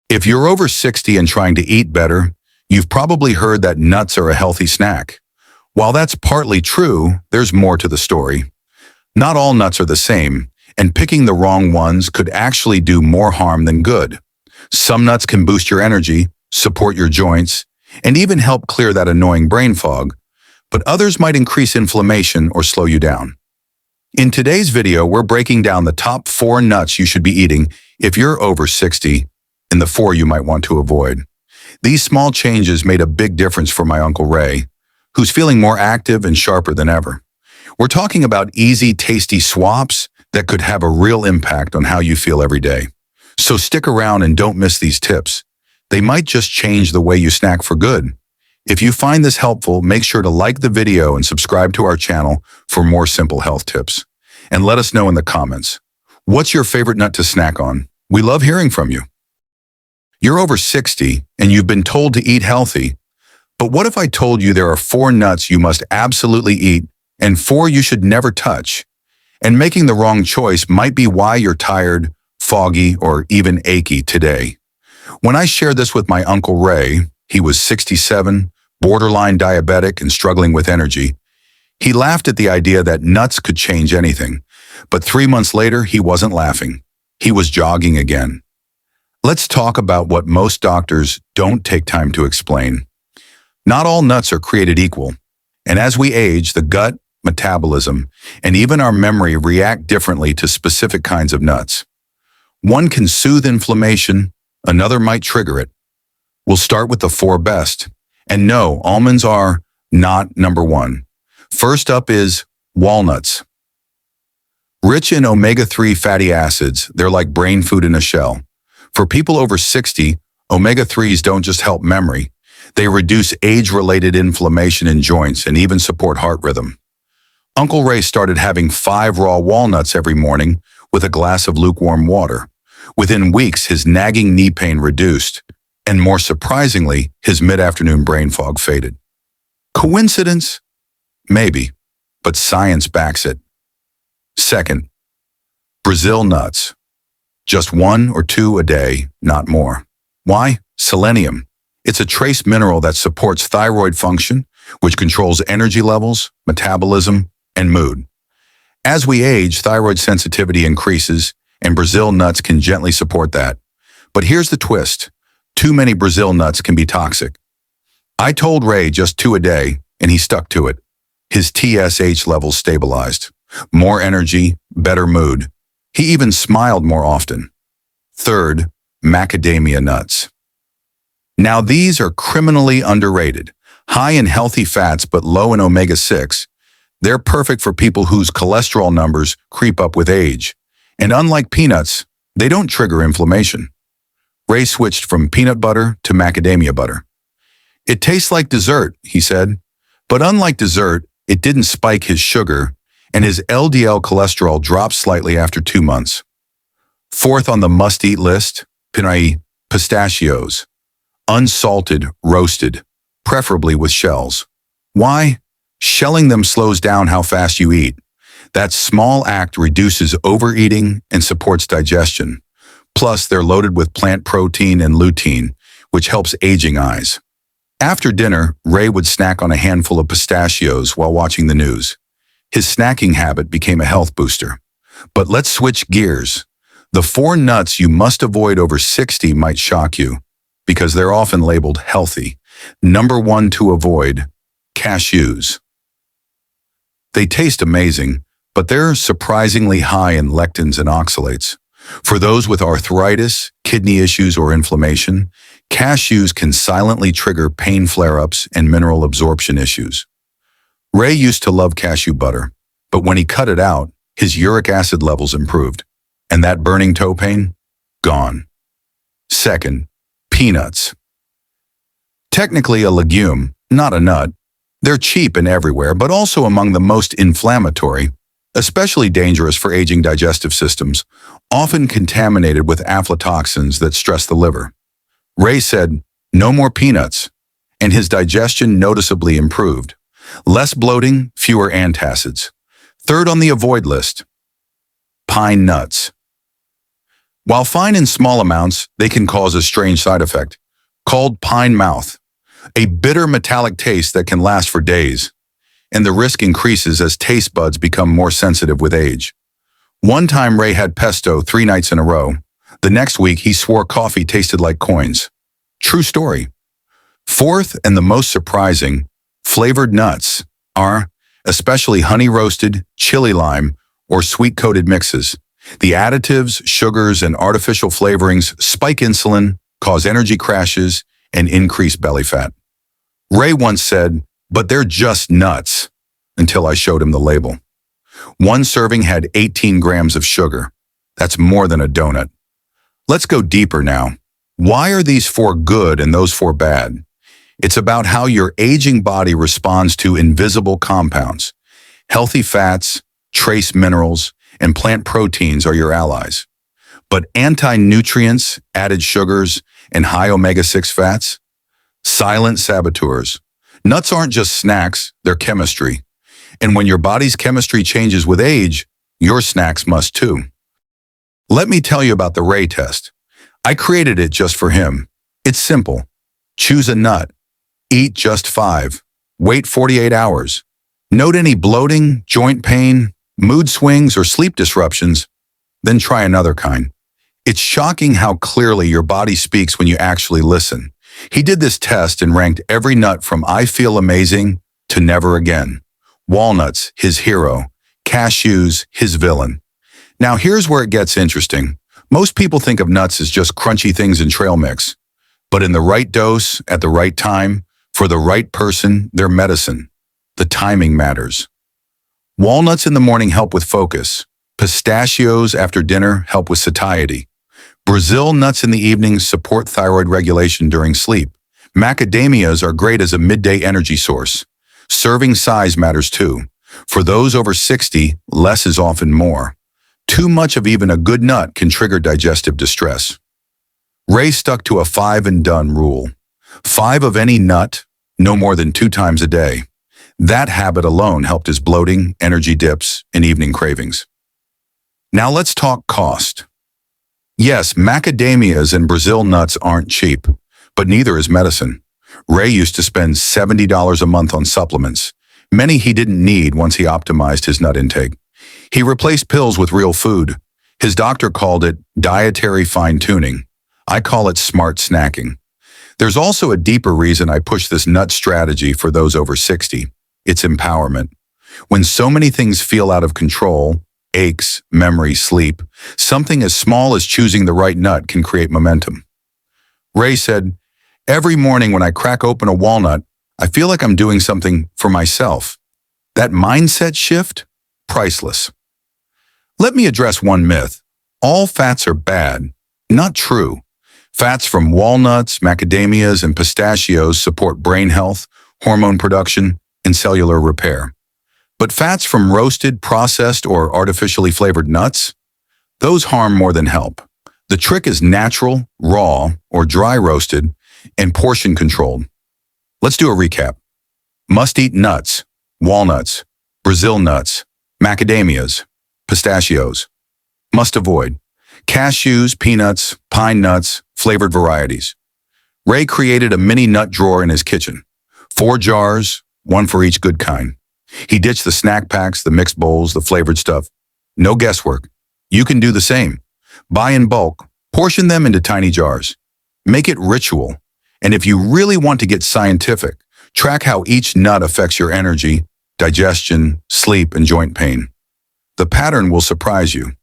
If you're over 60 and trying to eat better, you've probably heard that nuts are a healthy snack. While that's partly true, there's more to the story. Not all nuts are the same, and picking the wrong ones could actually do more harm than good. Some nuts can boost your energy, support your joints, and even help clear that annoying brain fog, but others might increase inflammation or slow you down. In today's video, we're breaking down the top 4 nuts you should be eating if you're over 60, and the 4 you might want to avoid. These small changes made a big difference for my Uncle Ray, who's feeling more active and sharper than ever. We're talking about easy, tasty swaps that could have a real impact on how you feel every day. So stick around and don't miss these tips. They might just change the way you snack for good. If you find this helpful, make sure to like the video and subscribe to our channel for more simple health tips. And let us know in the comments, what's your favorite nut to snack on? We love hearing from you. You're over 60 and you've been told to eat healthy. But what if I told you there are 4 nuts you must absolutely eat and 4 you should never touch? And making the wrong choice might be why you're tired, foggy, or even achy today. When I shared this with my Uncle Ray, he was 67, borderline diabetic and struggling with energy. He laughed at the idea that nuts could change anything. But 3 months later, he wasn't laughing. He was jogging again. Let's talk about what most doctors don't take time to explain. Not all nuts are created equal, and as we age, the gut, metabolism, and even our memory react differently to specific kinds of nuts. One can soothe inflammation, another might trigger it. We'll start with the 4 best. And no, almonds are not number 1. First up is walnuts. Rich in omega-3 fatty acids, they're like brain food in a shell. For people over 60, omega-3s don't just help memory. They reduce age-related inflammation in joints and even support heart rhythm. Uncle Ray started having 5 raw walnuts every morning with a glass of lukewarm water. Within weeks, his nagging knee pain reduced, and more surprisingly, his mid-afternoon brain fog faded. Coincidence? Maybe, but science backs it. Second, Brazil nuts. Just 1 or 2 a day, not more. Why? Selenium. It's a trace mineral that supports thyroid function, which controls energy levels, metabolism, and mood. As we age, thyroid sensitivity increases, and Brazil nuts can gently support that. But here's the twist. Too many Brazil nuts can be toxic. I told Ray just 2 a day, and he stuck to it. His TSH levels stabilized. More energy, better mood. He even smiled more often. Third, macadamia nuts. Now these are criminally underrated. High in healthy fats but low in omega-6, they're perfect for people whose cholesterol numbers creep up with age. And unlike peanuts, they don't trigger inflammation. Ray switched from peanut butter to macadamia butter. It tastes like dessert, he said. But unlike dessert, it didn't spike his sugar, and his LDL cholesterol dropped slightly after 2 months. Fourth on the must-eat list, pistachios. Unsalted, roasted, preferably with shells. Why? Shelling them slows down how fast you eat. That small act reduces overeating and supports digestion. Plus, they're loaded with plant protein and lutein, which helps aging eyes. After dinner, Ray would snack on a handful of pistachios while watching the news. His snacking habit became a health booster. But let's switch gears. The 4 nuts you must avoid over 60 might shock you, because they're often labeled healthy. Number 1 to avoid, cashews. They taste amazing, but they're surprisingly high in lectins and oxalates. For those with arthritis, kidney issues, or inflammation, cashews can silently trigger pain flare-ups and mineral absorption issues. Ray used to love cashew butter, but when he cut it out, his uric acid levels improved, and that burning toe pain? Gone. Second, peanuts. Technically a legume, not a nut. They're cheap and everywhere, but also among the most inflammatory, especially dangerous for aging digestive systems, often contaminated with aflatoxins that stress the liver. Ray said, no more peanuts, and his digestion noticeably improved. Less bloating, fewer antacids. Third on the avoid list, pine nuts. While fine in small amounts, they can cause a strange side effect, called pine mouth, a bitter metallic taste that can last for days, and the risk increases as taste buds become more sensitive with age. One time Ray had pesto 3 nights in a row. The next week he swore coffee tasted like coins. True story. Fourth, and the most surprising, flavored nuts are, especially honey roasted, chili lime, or sweet-coated mixes. The additives, sugars, and artificial flavorings spike insulin, cause energy crashes, and increase belly fat. Ray once said, "But they're just nuts," until I showed him the label. One serving had 18 grams of sugar. That's more than a donut. Let's go deeper now. Why are these 4 good and those 4 bad? It's about how your aging body responds to invisible compounds. Healthy fats, trace minerals, and plant proteins are your allies. But anti-nutrients, added sugars, and high omega-6 fats? Silent saboteurs. Nuts aren't just snacks, they're chemistry. And when your body's chemistry changes with age, your snacks must too. Let me tell you about the Ray test. I created it just for him. It's simple. Choose a nut. Eat just 5. Wait 48 hours. Note any bloating, joint pain, mood swings, or sleep disruptions. Then try another kind. It's shocking how clearly your body speaks when you actually listen. He did this test and ranked every nut from "I feel amazing" to "never again." Walnuts, his hero. Cashews, his villain. Now here's where it gets interesting. Most people think of nuts as just crunchy things in trail mix. But in the right dose, at the right time, for the right person, they're medicine. The timing matters. Walnuts in the morning help with focus. Pistachios after dinner help with satiety. Brazil nuts in the evening support thyroid regulation during sleep. Macadamias are great as a midday energy source. Serving size matters too. For those over 60, less is often more. Too much of even a good nut can trigger digestive distress. Ray stuck to a 5 and done rule. 5 of any nut, no more than 2 times a day. That habit alone helped his bloating, energy dips, and evening cravings. Now let's talk cost. Yes, macadamias and Brazil nuts aren't cheap, but neither is medicine. Ray used to spend $70 a month on supplements, many he didn't need once he optimized his nut intake. He replaced pills with real food. His doctor called it dietary fine-tuning. I call it smart snacking. There's also a deeper reason I push this nut strategy for those over 60. It's empowerment. When so many things feel out of control, aches, memory, sleep, something as small as choosing the right nut can create momentum. Ray said, "Every morning when I crack open a walnut, I feel like I'm doing something for myself." That mindset shift? Priceless. Let me address one myth. All fats are bad. Not true. Fats from walnuts, macadamias, and pistachios support brain health, hormone production, and cellular repair. But fats from roasted, processed, or artificially flavored nuts? Those harm more than help. The trick is natural, raw, or dry roasted, and portion controlled. Let's do a recap. Must-eat nuts, walnuts, Brazil nuts, macadamias, pistachios. Must avoid cashews, peanuts, pine nuts, flavored varieties. Ray created a mini nut drawer in his kitchen. 4 jars, 1 for each good kind. He ditched the snack packs, the mixed bowls, the flavored stuff. No guesswork. You can do the same. Buy in bulk, portion them into tiny jars. Make it ritual. And if you really want to get scientific, track how each nut affects your energy, digestion, sleep, and joint pain. The pattern will surprise you.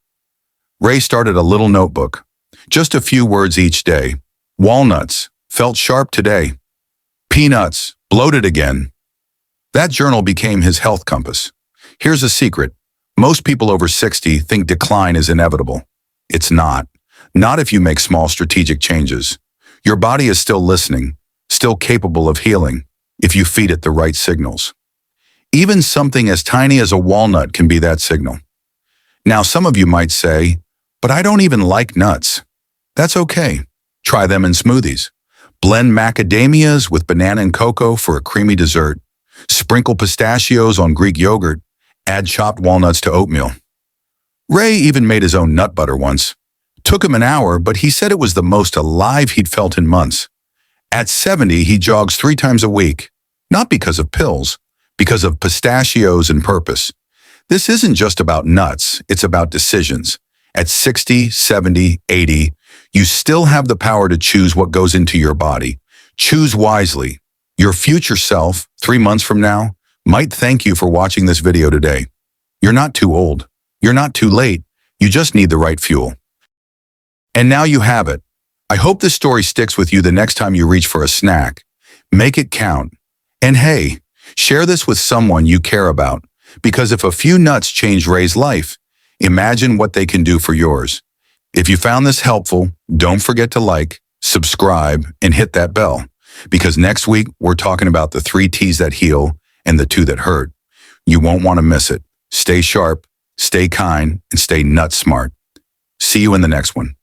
Ray started a little notebook. Just a few words each day. Walnuts, felt sharp today. Peanuts, bloated again. That journal became his health compass. Here's a secret. Most people over 60 think decline is inevitable. It's not. Not if you make small strategic changes. Your body is still listening, still capable of healing, if you feed it the right signals. Even something as tiny as a walnut can be that signal. Now, some of you might say, "But I don't even like nuts." That's okay. Try them in smoothies. Blend macadamias with banana and cocoa for a creamy dessert. Sprinkle pistachios on Greek yogurt. Add chopped walnuts to oatmeal. Ray even made his own nut butter once. Took him an hour, but he said it was the most alive he'd felt in months. At 70, he jogs 3 times a week, not because of pills, because of pistachios and purpose. This isn't just about nuts, it's about decisions. At 60, 70, 80, you still have the power to choose what goes into your body. Choose wisely. Your future self, 3 months from now, might thank you for watching this video today. You're not too old. You're not too late. You just need the right fuel. And now you have it. I hope this story sticks with you the next time you reach for a snack. Make it count. And hey, share this with someone you care about, because if a few nuts change Ray's life, imagine what they can do for yours. If you found this helpful, don't forget to like, subscribe, and hit that bell, because next week we're talking about the 3 T's that heal and the 2 that hurt. You won't want to miss it. Stay sharp, stay kind, and stay nut smart. See you in the next one.